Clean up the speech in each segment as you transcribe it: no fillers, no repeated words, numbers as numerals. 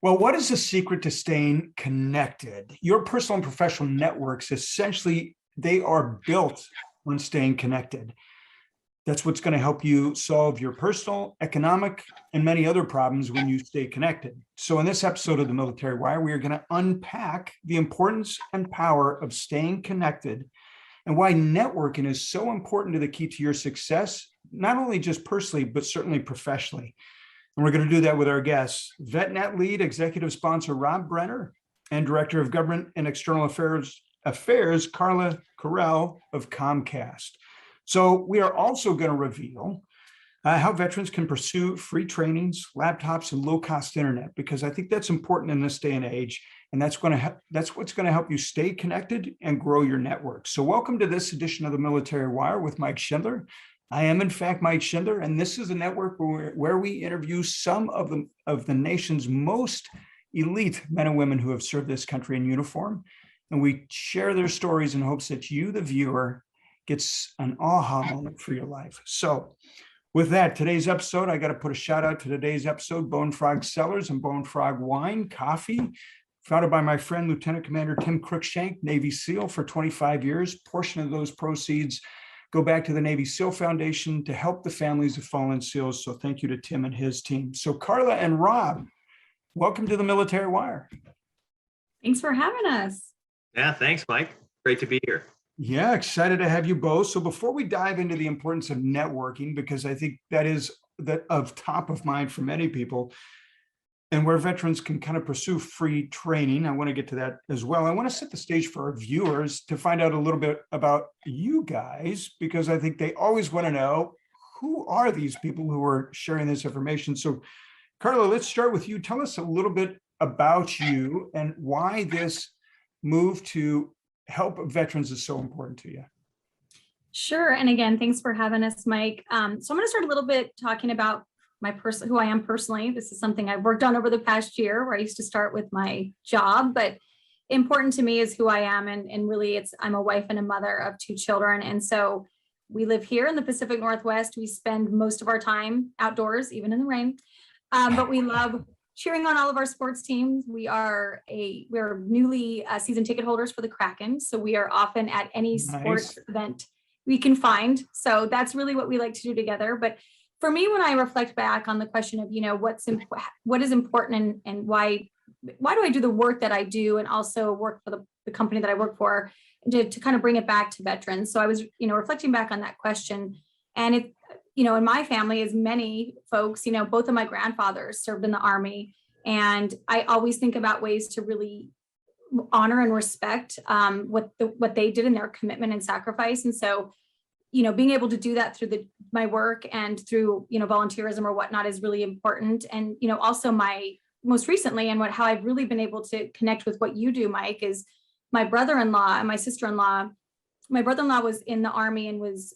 Well, what is the secret to staying connected? Your personal and professional networks, essentially, they are built on staying connected. That's what's going to help you solve your personal, economic, and many other problems when you stay connected. So in this episode of the Military Wire, we are going to unpack the importance and power of staying connected and why networking is so important to the key to your success, not only just personally, but certainly professionally. And we're going to do that with our guests, Vetnet lead executive sponsor Rob Brenner and Director of Government and External Affairs Carla Carell of Comcast. So we are also going to reveal how veterans can pursue free trainings, laptops, and low-cost internet, because I think that's important in this day and age, and that's what's going to help you stay connected and grow your network. So welcome to this edition of the Military Wire with Mike Schindler. I am, in fact, Mike Schindler, and this is a network where we interview some of the nation's most elite men and women who have served this country in uniform, and we share their stories in hopes that you, the viewer, gets an aha moment for your life. So with that, today's episode, I got to put a shout out to today's episode, Bone Frog Cellars and Bone Frog Wine, coffee, founded by my friend, Lieutenant Commander Tim Cruikshank, Navy SEAL for 25 years. Portion of those proceeds go back to the Navy SEAL Foundation to help the families of fallen SEALs. So thank you to Tim and his team. So Carla and Rob, welcome to the Military Wire. Thanks for having us. Yeah, thanks, Mike. Great to be here. Yeah, excited to have you both. So before we dive into the importance of networking, because I think that is of top of mind for many people, and where veterans can kind of pursue free training, I want to get to that as well. I want to set the stage for our viewers to find out a little bit about you guys, because I think they always want to know, who are these people who are sharing this information? So Carla, let's start with you. Tell us a little bit about you and why this move to help veterans is so important to you. Sure. And again, thanks for having us, Mike. So I'm going to start a little bit talking about who I am personally. This is something I've worked on over the past year, where I used to start with my job, but important to me is who I am. And really I'm a wife and a mother of 2 children. And so we live here in the Pacific Northwest. We spend most of our time outdoors, even in the rain. But we love cheering on all of our sports teams. We're newly season ticket holders for the Kraken. So we are often at any sports event we can find. So that's really what we like to do together. But for me, when I reflect back on the question of, what is important and why do I do the work that I do, and also work for the company that I work for, to kind of bring it back to veterans. So I was, reflecting back on that question, and it, in my family, as many folks, both of my grandfathers served in the Army, and I always think about ways to really honor and respect what they did in their commitment and sacrifice. And so, being able to do that through my work and through, volunteerism or whatnot is really important. And, also most recently, and how I've really been able to connect with what you do, Mike, is my brother-in-law and my sister-in-law. My brother-in-law was in the Army and was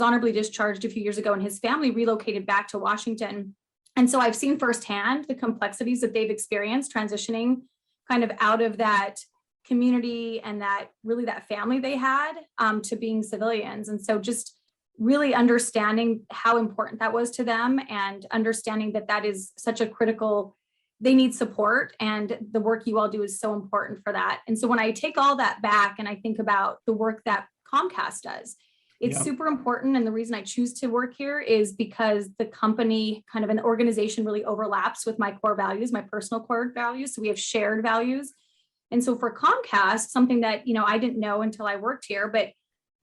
honorably discharged a few years ago, and his family relocated back to Washington. And so I've seen firsthand the complexities that they've experienced transitioning kind of out of that community and that family they had to being civilians. And so just really understanding how important that was to them, and understanding that is such a critical, they need support, and the work you all do is so important for that. And so when I take all that back and I think about the work that Comcast does, it's super important. And the reason I choose to work here is because the company kind of an organization really overlaps with my core values, my personal core values. So we have shared values. And so for Comcast, something that, I didn't know until I worked here, but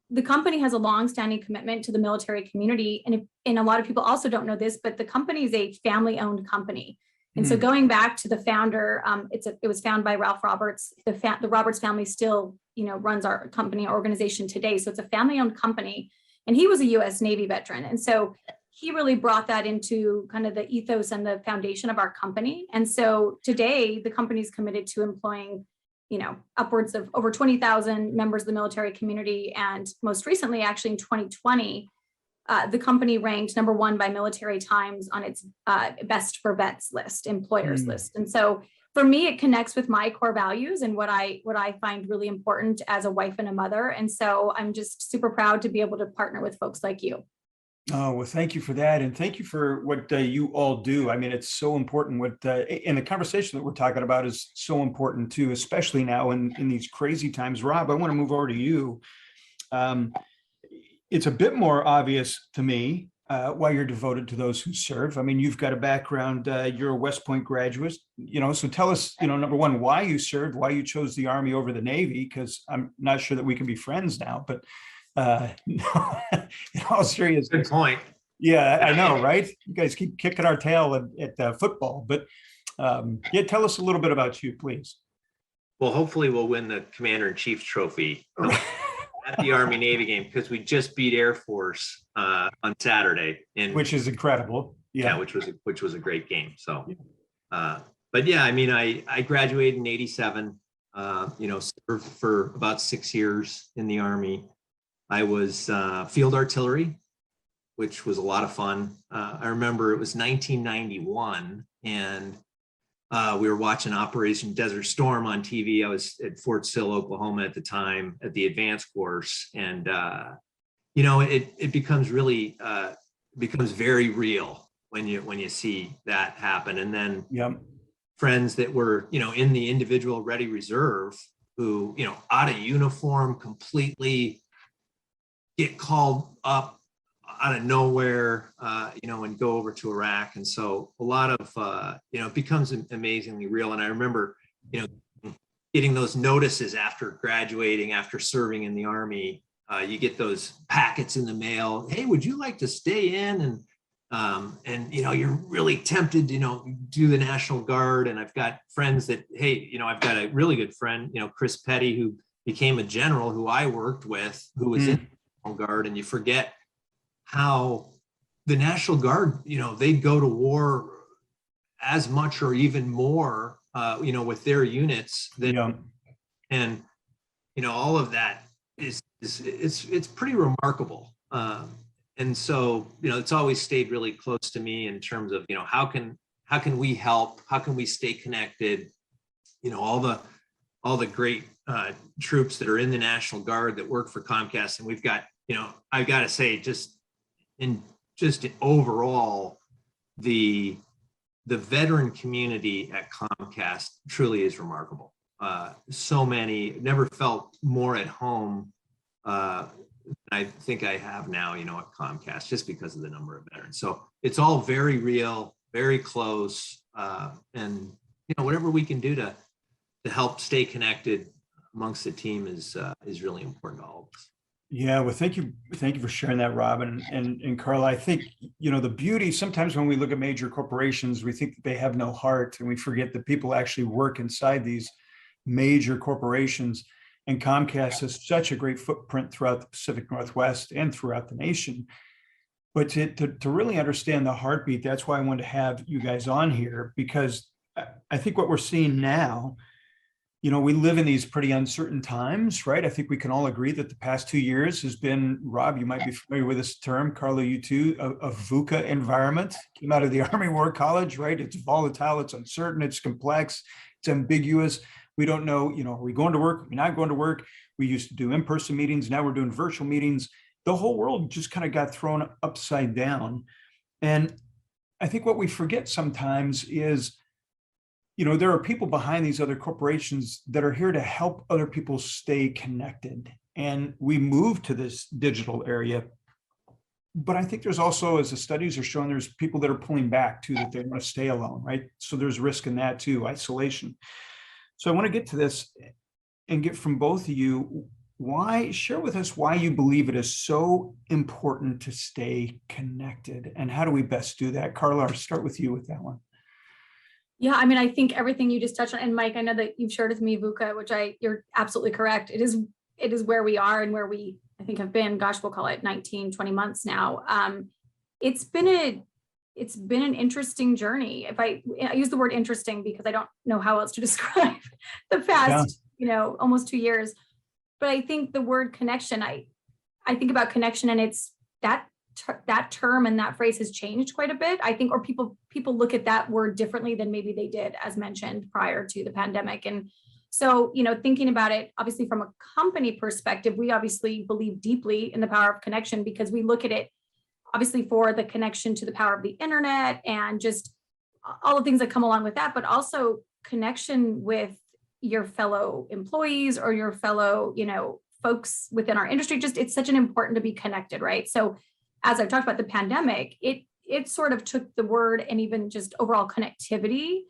the company has a longstanding commitment to the military community. And a lot of people also don't know this, but the company is a family-owned company. And so going back to the founder, it was founded by Ralph Roberts. The Roberts family still, runs our company organization today. So it's a family-owned company, and he was a U.S. Navy veteran. And so he really brought that into kind of the ethos and the foundation of our company. And so today the company is committed to employing, upwards of over 20,000 members of the military community. And most recently, actually in 2020, the company ranked #1 by Military Times on its Best for Vets list, employers list. And so for me, it connects with my core values and what I find really important as a wife and a mother. And so I'm just super proud to be able to partner with folks like you. Oh, well, thank you for that. And thank you for what you all do. I mean, it's so important what, and the conversation that we're talking about is so important too, especially now in these crazy times. Rob, I want to move over to you. Um, it's a bit more obvious to me why you're devoted to those who serve. I mean, you've got a background, you're a West Point graduate, so tell us, number one, why you served, why you chose the Army over the Navy, because I'm not sure that we can be friends now, but no, in all Good seriousness, point. yeah, I know, right? You guys keep kicking our tail at football, but yeah, tell us a little bit about you, please. Well, hopefully we'll win the Commander-in-Chief trophy at the Army Navy game because we just beat Air Force on Saturday, and Which is incredible. yeah, Yeah. which was a great game. So, but yeah, I mean, I graduated in '87. Served for about 6 years in the Army. I was field artillery, which was a lot of fun. I remember it was 1991, and we were watching Operation Desert Storm on TV. I was at Fort Sill, Oklahoma at the time at the advanced course. And, it becomes really, becomes very real when you see that happen. And then Yeah. friends that were, in the individual ready reserve who, out of uniform completely get called up out of nowhere, and go over to Iraq. And so a lot of, it becomes amazingly real. And I remember, getting those notices after graduating, after serving in the Army. You get those packets in the mail. Hey, would you like to stay in? And you're really tempted to, do the National Guard. And I've got friends that, hey, I've got a really good friend, Chris Petty, who became a general who I worked with, who was in the National Guard. And you forget how the National Guard, they'd go to war as much or even more, with their units than, Yeah. and, all of that it's pretty remarkable. And so, it's always stayed really close to me in terms of, how can we help? How can we stay connected? All the great troops that are in the National Guard that work for Comcast. And we've got, I've got to say, just overall, the veteran community at Comcast truly is remarkable. So many, never felt more at home I think I have now, at Comcast, just because of the number of veterans. So it's all very real, very close, and whatever we can do to help stay connected amongst the team is really important to all of us. Yeah, well, thank you for sharing that, Rob and Carla. I think the beauty sometimes when we look at major corporations, we think that they have no heart, and we forget that people actually work inside these major corporations. And Comcast has such a great footprint throughout the Pacific Northwest and throughout the nation. But to really understand the heartbeat, that's why I wanted to have you guys on here, because I think what we're seeing now, we live in these pretty uncertain times, right? I think we can all agree that the past 2 years has been, Rob, you might be familiar with this term, Carla, you too, a VUCA environment. Came out of the Army War College, right? It's volatile, it's uncertain, it's complex, it's ambiguous. We don't know, are we going to work? Are we not going to work? We used to do in-person meetings. Now we're doing virtual meetings. The whole world just kind of got thrown upside down. And I think what we forget sometimes is, there are people behind these other corporations that are here to help other people stay connected. And we move to this digital area. But I think there's also, as the studies are showing, there's people that are pulling back too, that they want to stay alone, right? So there's risk in that too, isolation. So I want to get to this and get from both of you, share with us why you believe it is so important to stay connected, and how do we best do that? Carla, I'll start with you with that one. Yeah, I mean, I think everything you just touched on, and Mike, I know that you've shared with me VUCA, which you're absolutely correct. It is where we are and where we, I think, have been, gosh, we'll call it 19, 20 months now. It's been an interesting journey. If I use the word interesting because I don't know how else to describe the past, almost 2 years. But I think the word connection, I think about connection, and it's that term and that phrase has changed quite a bit. I think, or people look at that word differently than maybe they did, as mentioned, prior to the pandemic. And so, thinking about it, obviously from a company perspective, we obviously believe deeply in the power of connection, because we look at it obviously for the connection to the power of the internet and just all the things that come along with that, but also connection with your fellow employees or your fellow, folks within our industry. Just, it's such an important to be connected, right? So as I've talked about the pandemic, it sort of took the word and even just overall connectivity,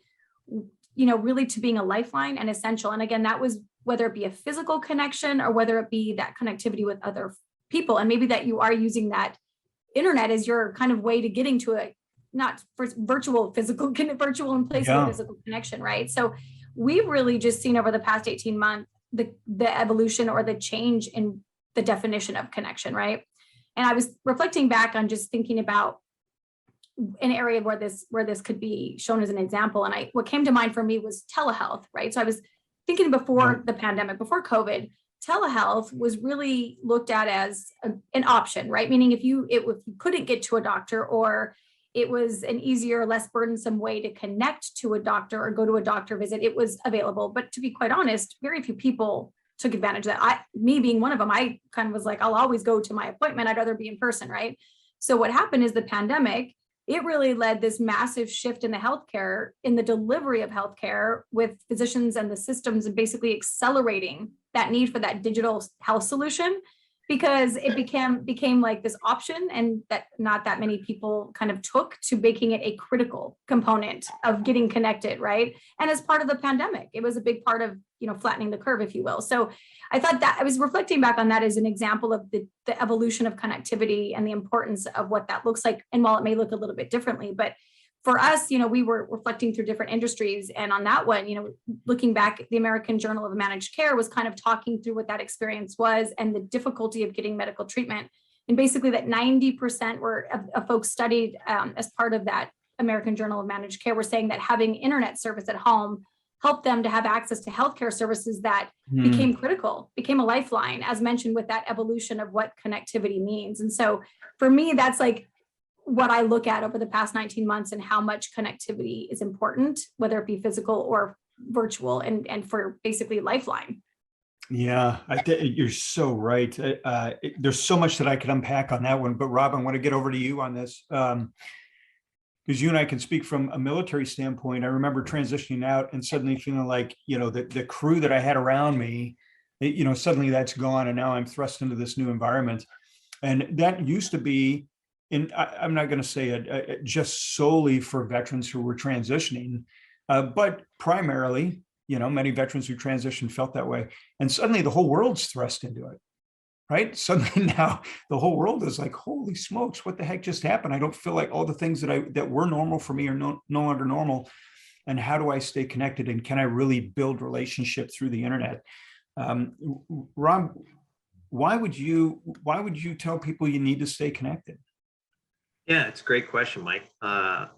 really to being a lifeline and essential. And again, that was whether it be a physical connection or whether it be that connectivity with other people. And maybe that you are using that internet as your kind of way to getting to a, not for virtual in place of a physical connection, right? So we've really just seen over the past 18 months, the evolution or the change in the definition of connection, right? And I was reflecting back on just thinking about an area where this could be shown as an example. And what came to mind for me was telehealth, right? So I was thinking before the pandemic, before COVID, telehealth was really looked at as an option, right? Meaning if you couldn't get to a doctor, or it was an easier, less burdensome way to connect to a doctor or go to a doctor visit, it was available. But to be quite honest, very few people took advantage of that. Me being one of them, I kind of was like, I'll always go to my appointment. I'd rather be in person, right? So what happened is the pandemic, it really led this massive shift in the healthcare, in the delivery of healthcare, with physicians and the systems, and basically accelerating that need for that digital health solution, because it became like this option, and that not that many people kind of took to making it a critical component of getting connected, right? And as part of the pandemic, it was a big part of, flattening the curve, if you will. So I thought that I was reflecting back on that as an example of the evolution of connectivity and the importance of what that looks like. And while it may look a little bit differently, but for us, we were reflecting through different industries. And on that one, looking back, the American Journal of Managed Care was kind of talking through what that experience was and the difficulty of getting medical treatment. And basically that 90% of folks studied as part of that American Journal of Managed Care were saying that having internet service at home helped them to have access to healthcare services that became critical, became a lifeline, as mentioned, with that evolution of what connectivity means. And so for me, that's like what I look at over the past 19 months and how much connectivity is important, whether it be physical or virtual, and for basically lifeline. Yeah, you're so right. There's so much that I could unpack on that one, but Rob, I want to get over to you on this. Because you and I can speak from a military standpoint. I remember transitioning out and suddenly feeling like, the crew that I had around me, suddenly that's gone. And now I'm thrust into this new environment. And that used to be, I'm not going to say it just solely for veterans who were transitioning, but primarily, many veterans who transitioned felt that way. And suddenly the whole world's thrust into it. Right? Suddenly now the whole world is like, holy smokes, what the heck just happened? I don't feel like all the things that were normal for me are no longer normal. And how do I stay connected? And can I really build relationship through the internet? Rob, why would you tell people you need to stay connected? Yeah, it's a great question, Mike. And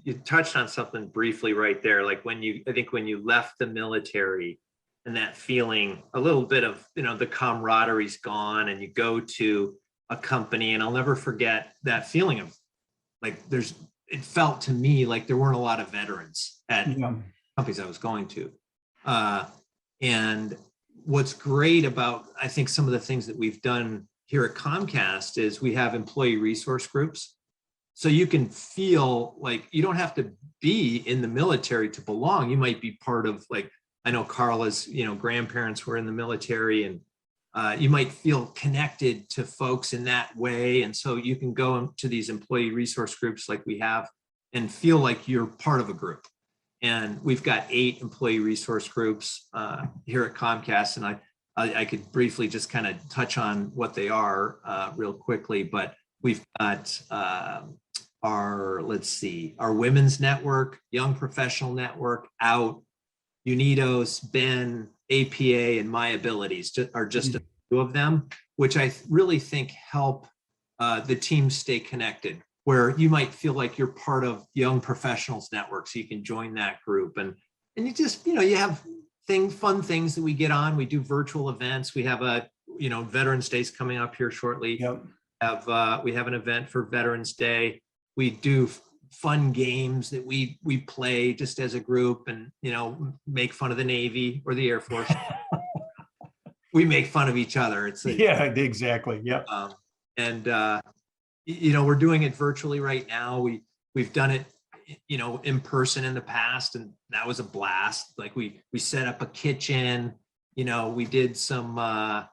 you touched on something briefly right there. Like when you left the military, and that feeling, a little bit of, the camaraderie's gone, and you go to a company, and I'll never forget that feeling of like, it felt to me like there weren't a lot of veterans at companies I was going to. And what's great about, I think, some of the things that we've done here at Comcast is we have employee resource groups. So you can feel like you don't have to be in the military to belong. You might be part of, like, I know Carla's, grandparents were in the military, and you might feel connected to folks in that way. And so you can go to these employee resource groups like we have and feel like you're part of a group. And we've got 8 employee resource groups here at Comcast. And I could briefly just kind of touch on what they are real quickly, but we've got our women's network, young professional network, out, Unidos, Ben, APA, and My Abilities are just a few of them, which I really think help the team stay connected, where you might feel like you're part of Young Professionals Network, so you can join that group. And you just, you have fun things that we get on. We do virtual events. We have Veterans Day's coming up here shortly. Yep. We have an event for Veterans Day. We do fun games that we play just as a group, and make fun of the Navy or the Air Force. We make fun of each other. It's yeah, exactly. Yeah. we're doing it virtually right now. We've done it, in person in the past, and that was a blast. Like we set up a kitchen, we did some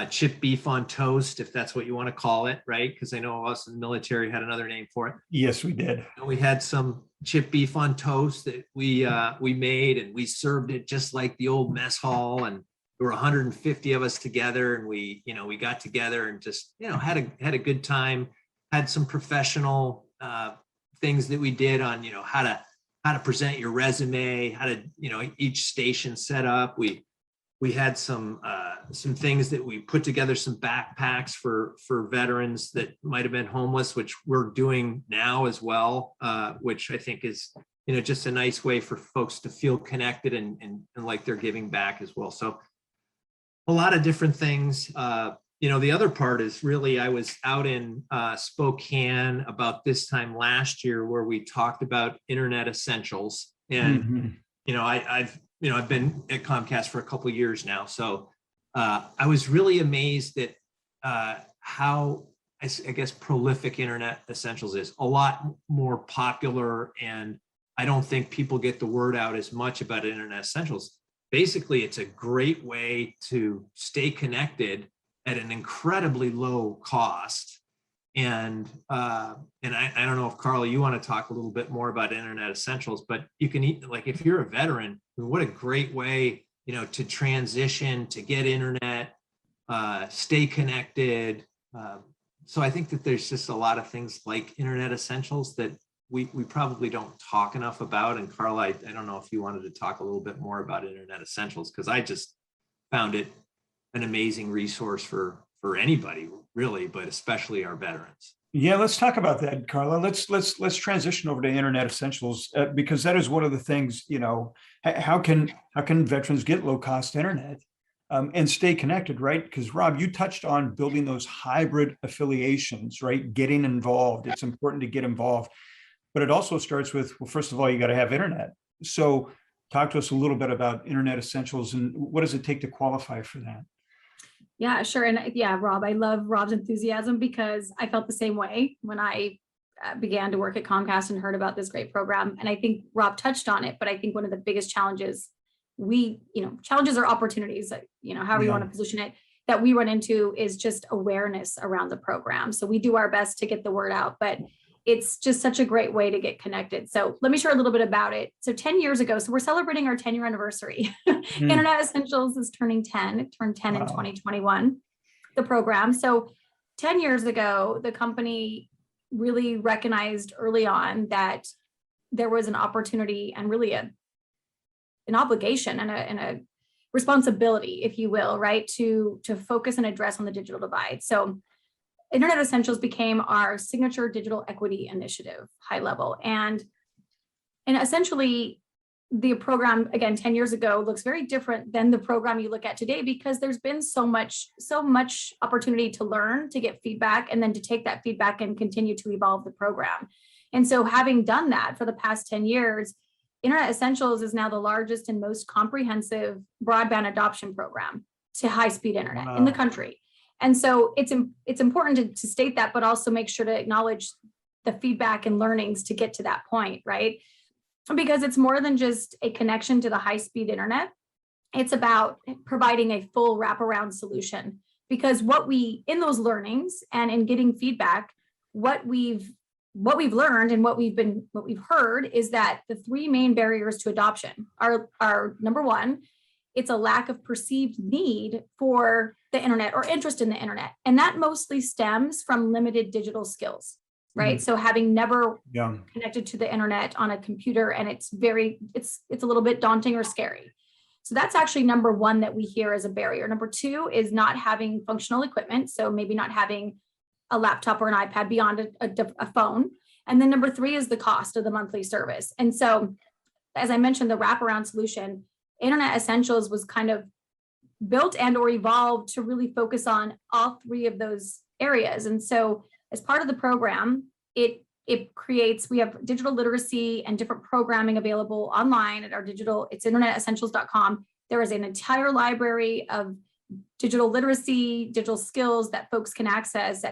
chip beef on toast, if that's what you want to call it, right? Because I know us in the military had another name for it. Yes, we did. And we had some chip beef on toast that we made, and we served it just like the old mess hall. And there were 150 of us together, and we got together and just had a good time. Had some professional things that we did on how to present your resume, how to each station set up. We had some things that we put together, some backpacks for veterans that might have been homeless, which we're doing now as well, which I think is just a nice way for folks to feel connected and like they're giving back as well. So a lot of different things. The other part is really, I was out in Spokane about this time last year where we talked about internet essentials. And, I've been at Comcast for a couple of years now. So I was really amazed at how, I guess, prolific Internet Essentials is. A lot more popular, and I don't think people get the word out as much about Internet Essentials. Basically, it's a great way to stay connected at an incredibly low cost. And I don't know if Carla, you want to talk a little bit more about Internet Essentials, but you can if you're a veteran, what a great way, to transition, to get internet, stay connected. So I think that there's just a lot of things like Internet Essentials that we probably don't talk enough about. And Carla, I don't know if you wanted to talk a little bit more about Internet Essentials, because I just found it an amazing resource for anybody, really, but especially our veterans. Yeah, let's talk about that, Carla. Let's transition over to Internet Essentials, because that is one of the things. How can veterans get low cost internet and stay connected, right? Because Rob, you touched on building those hybrid affiliations, right? Getting involved. It's important to get involved, but it also starts with, well, first of all, you got to have internet. So talk to us a little bit about Internet Essentials and what does it take to qualify for that? Yeah, sure. And yeah, Rob, I love Rob's enthusiasm because I felt the same way when I began to work at Comcast and heard about this great program. And I think Rob touched on it, but I think one of the biggest challenges challenges or opportunities, however you want to position it, that we run into is just awareness around the program. So we do our best to get the word out, but it's just such a great way to get connected. So let me share a little bit about it. So 10 years ago, so we're celebrating our 10-year anniversary. Internet Essentials is turning 10. It turned 10 in 2021, the program. So 10 years ago, the company really recognized early on that there was an opportunity and really an obligation and a responsibility, if you will, right, to focus and address on the digital divide. So Internet Essentials became our signature digital equity initiative, high level. And essentially the program, again, 10 years ago looks very different than the program you look at today, because there's been so much opportunity to learn, to get feedback, and then to take that feedback and continue to evolve the program. And so having done that for the past 10 years, Internet Essentials is now the largest and most comprehensive broadband adoption program to high-speed internet in the country. And so it's important to state that, but also make sure to acknowledge the feedback and learnings to get to that point, right? Because it's more than just a connection to the high-speed internet. It's about providing a full wraparound solution. Because in those learnings and in getting feedback, what we've learned and what we've heard is that the three main barriers to adoption are number one, it's a lack of perceived need for the internet or interest in the internet. And that mostly stems from limited digital skills, right? So having never connected to the internet on a computer, and it's a little bit daunting or scary. So that's actually number one that we hear as a barrier. Number two is not having functional equipment. So maybe not having a laptop or an iPad beyond a phone. And then number three is the cost of the monthly service. And so, as I mentioned, the wraparound solution, Internet Essentials was kind of built and or evolved to really focus on all three of those areas. And so as part of the program, we have digital literacy and different programming available online at our it's internetessentials.com. There is an entire library of digital literacy, digital skills that folks can access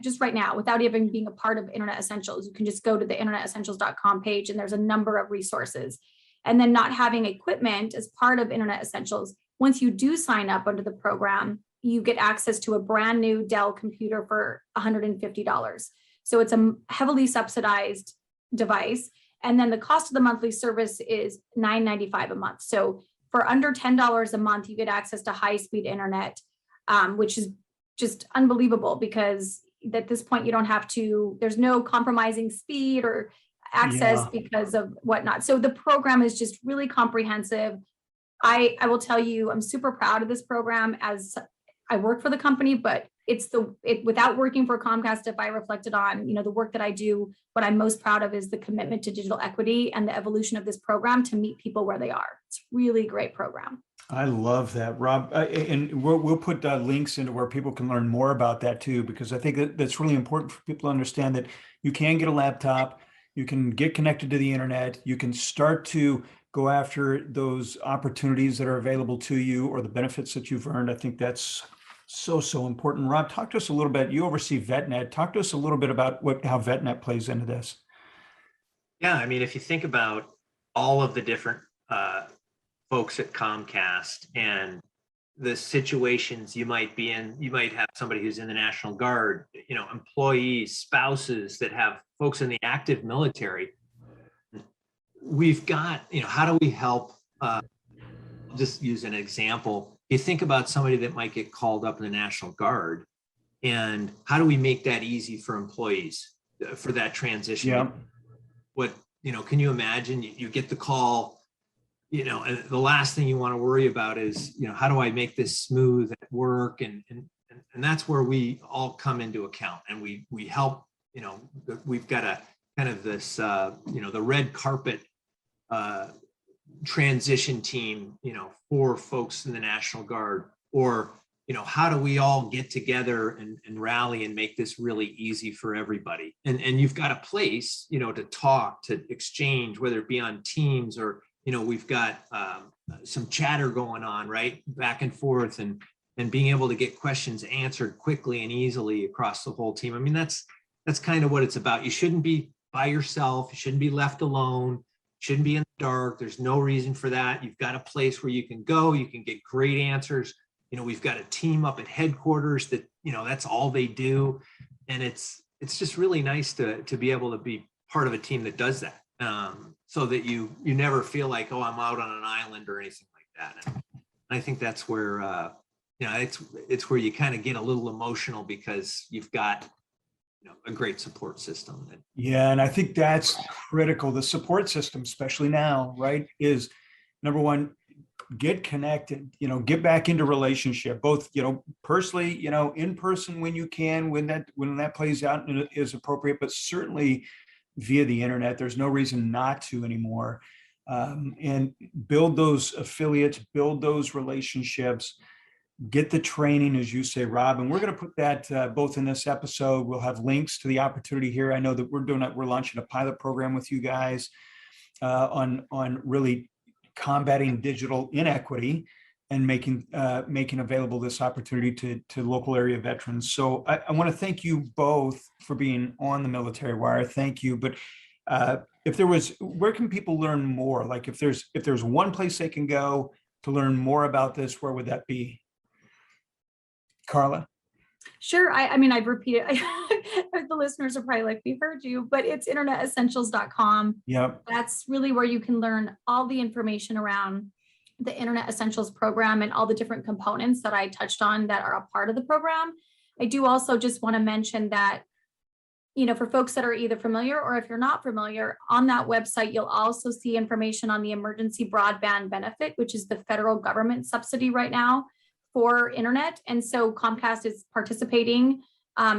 just right now without even being a part of Internet Essentials. You can just go to the internetessentials.com page and there's a number of resources. And then not having equipment as part of Internet Essentials, once you do sign up under the program, you get access to a brand new Dell computer for $150. So it's a heavily subsidized device. And then the cost of the monthly service is $9.95 a month. So for under $10 a month, you get access to high-speed internet, which is just unbelievable because at this point you don't have to, there's no compromising speed or access because of whatnot. So the program is just really comprehensive. I will tell you, I'm super proud of this program as I work for the company, but without working for Comcast, if I reflected on, the work that I do, what I'm most proud of is the commitment to digital equity and the evolution of this program to meet people where they are. It's really great program. I love that, Rob. And we'll put links into where people can learn more about that too, because I think that's really important for people to understand that you can get a laptop, you can get connected to the internet, you can start to go after those opportunities that are available to you or the benefits that you've earned. I think that's so important. Rob, talk to us a little bit. You oversee Vetnet. Talk to us a little bit about how Vetnet plays into this. Yeah, I mean, if you think about all of the different folks at Comcast and the situations you might be in, you might have somebody who's in the National Guard, employees, spouses that have folks in the active military. We've got, how do we help? Just use an example. You think about somebody that might get called up in the National Guard, and how do we make that easy for employees for that transition? Yeah. Can you imagine you get the call, and the last thing you want to worry about is, how do I make this smooth at work? And that's where we all come into account, and we help, we've got a kind of this, the red carpet transition team, for folks in the National Guard, or, how do we all get together and rally and make this really easy for everybody? And you've got a place, to talk, to exchange, whether it be on Teams or, we've got some chatter going on, right? Back and forth, and being able to get questions answered quickly and easily across the whole team. I mean, that's kind of what it's about. You shouldn't be by yourself. You shouldn't be left alone. Shouldn't be in the dark. There's no reason for that. You've got a place where you can go, you can get great answers. We've got a team up at headquarters that, that's all they do. And it's just really nice to be able to be part of a team that does that. So that you never feel like, oh, I'm out on an island or anything like that. And I think that's where, it's where you kind of get a little emotional because you've got, a great support system. Yeah. And I think that's critical. The support system, especially now, right, is number one, get connected, get back into relationship, both, personally, in person when you can, when that plays out and is appropriate, but certainly via the internet. There's no reason not to anymore. And build those affiliates, build those relationships, get the training, as you say, Rob. And we're going to put that both in this episode. We'll have links to the opportunity here. I know that we're launching a pilot program with you guys on really combating digital inequity and making available this opportunity to local area veterans. So I want to thank you both for being on the Military Wire. Thank you. But where can people learn more? Like if there's one place they can go to learn more about this, where would that be? Carla? Sure. I mean, I've repeated, the listeners are probably like, we've heard you, but it's internetessentials.com. Yep. That's really where you can learn all the information around the Internet Essentials program and all the different components that I touched on that are a part of the program. I do also just want to mention that, for folks that are either familiar or if you're not familiar, on that website, you'll also see information on the emergency broadband benefit, which is the federal government subsidy right now for internet. And so Comcast is participating.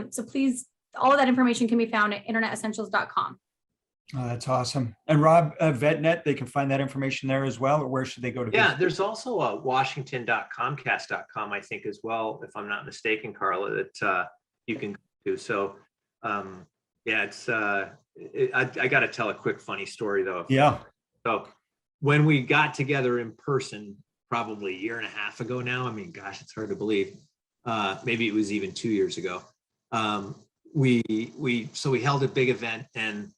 So please, all of that information can be found at internetessentials.com. Oh, that's awesome. And Rob, Vetnet, they can find that information there as well, or where should they go to? Yeah, visit? there's also a washington.comcast.com, I think, as well, if I'm not mistaken, Carla, that you can go to. So it's I got to tell a quick funny story though. Yeah. So when we got together in person probably a year and a half ago now. I mean, gosh, it's hard to believe. Maybe it was even 2 years ago. We held a big event, and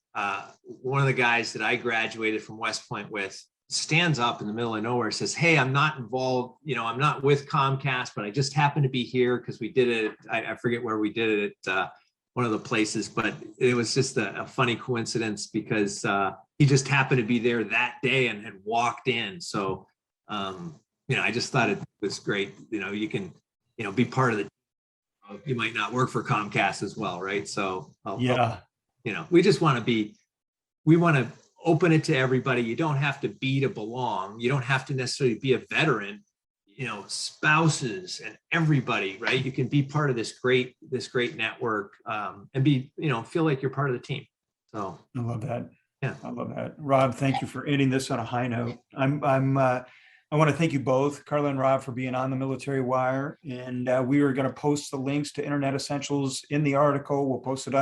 one of the guys that I graduated from West Point with stands up in the middle of nowhere, says, "Hey, I'm not involved, I'm not with Comcast, but I just happened to be here because we did it. I forget where we did it at one of the places, but it was just a funny coincidence because he just happened to be there that day and had walked in. So, I just thought it was great. You can, be part of the, you might not work for Comcast as well, right? So, Yeah. we just want to we want to open it to everybody. You don't have to be to belong. You don't have to necessarily be a veteran, spouses and everybody, right? You can be part of this great network, and be, feel like you're part of the team. So I love that. Yeah. I love that. Rob, thank you for ending this on a high note. I want to thank you both, Carla and Rob, for being on the Military Wire. And we are going to post the links to Internet Essentials in the article. We'll post it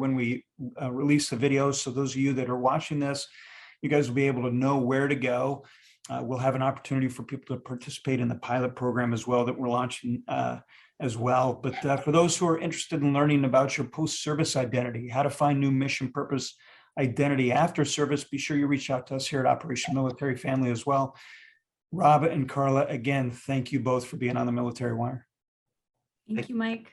when we release the videos. So those of you that are watching this, you guys will be able to know where to go. We'll have an opportunity for people to participate in the pilot program as well that we're launching as well. But for those who are interested in learning about your post-service identity, how to find new mission purpose identity after service, be sure you reach out to us here at Operation Military Family as well. Rob and Carla, again, thank you both for being on the Military Wire. Thank you, Mike.